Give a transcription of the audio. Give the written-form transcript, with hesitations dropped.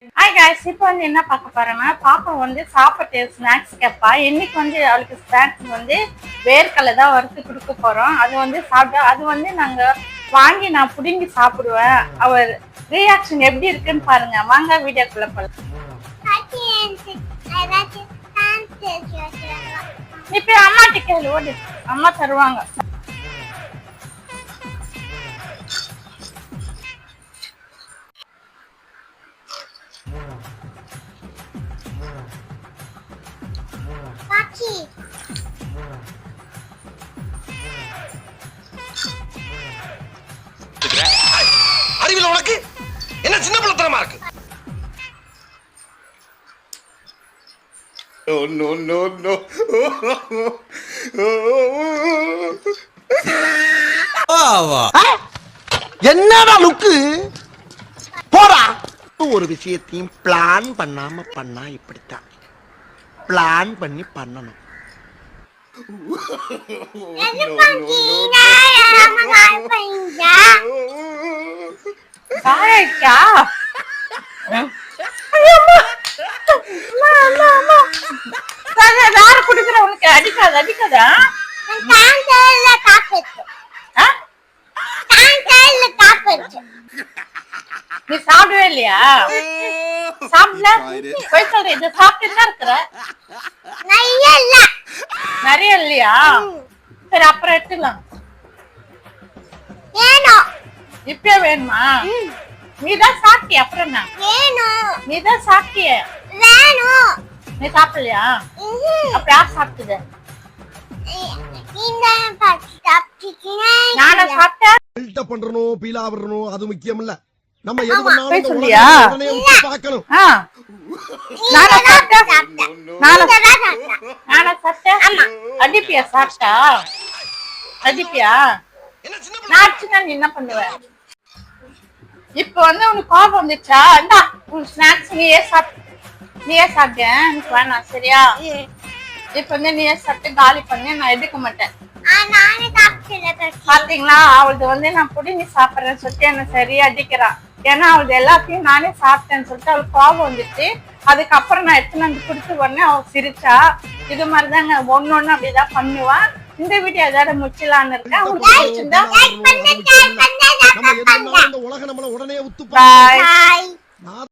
Hi guys, இப்போ வந்து என்ன பார்க்க போறேன்னா பாப்பா வந்து சாப்பிட்டு ஸ்நாக்ஸ் கேட்பா. இன்னைக்கு வந்து அவளுக்கு ஸ்நாக்ஸ் வந்து வேர்க்கடலை தான் வறுத்து கொடுக்க போறோம். அது வந்து சாப்பிட்டா அது வந்து நாங்க வாங்கி நான் புடுங்கி சாப்பிடுவேன். அவர் ரியாக்ஷன் எப்படி இருக்குன்னு பாருங்க. வாங்க வீடியோக்குள்ள போலாம். இப்ப அம்மாட்ட கேளு, ஓடு, அம்மா தருவாங்க. அறிவில் உனக்கு என்ன சின்ன பிள்ளைத்தனமா இருக்கு? No, no, no, no. என்னடா லுக்கு போடா. ஒரு விஷயத்தையும் பிளான் பண்ணாம பண்ணா இப்படித்தான். பிளான் பண்ணி பண்ணணும். சாயக்கா யாரு குடுக்குற உனக்கு? அடிக்காத அடிக்காதா? நீ சாப்பிடவே இல்லையா? சாப்பிடல போய் சொல்ற. இத சாப்பிட்டு தான் இருக்கிற. நிறைய இல்லையா? சரி, அப்புறம் எடுத்துக்கலாம். இப்ப வேணுமா? நீதான் சாப்பிட்டிய, அப்புறம் என்ன? நீதான் சாப்பிட்டிய. நீ சாப்பிடலையா? அப்ப யார் சாப்பிட்டது? நானா சாப்பிட்டேன். பண்றணும் பீலா வரணும் அது முக்கியம் இல்ல. நம்ம எது பண்ணாலும் சொல்லியா? பார்க்கணும். நானா சாப்பிட்டேன். அடிப்பியா? சாப்பிட்டா அடிப்பியா? நான் அடிச்சுனா நீ என்ன பண்ணுவ? இப்ப வந்து உனக்கு கோபம் வந்துச்சா? இந்தா உன் ஸ்நாக்ஸ் நீயே சாப்பிட்டேன். எனக்கு வேணாம், சரியா? இப்ப வந்து நீயே சாப்பிட்டு காலி பண்ணி நான் எடுக்க மாட்டேன். பாத்தீங்களா, அவளது வந்து நான் புடிங்கி சாப்பிடுறேன்னு சொல்லிட்டு என்ன சரியா அடிக்கிறான். ஏன்னா அவளது எல்லாத்தையும் நானே சாப்பிட்டேன்னு சொல்லிட்டு அவளுக்கு கோபம் வந்துச்சு. அதுக்கப்புறம் நான் எடுத்துன்னு வந்து கொடுத்த உடனே அவள் சிரிச்சா. இது மாதிரிதாங்க ஒன்னொன்னு அப்படிதான் பண்ணுவான். இந்த வீடியோ ஏதாவது முடிச்சலான்னு இருக்கேன். உங்களுக்கு பிடிச்சிருந்தா உலக நம்மள உடனே உத்து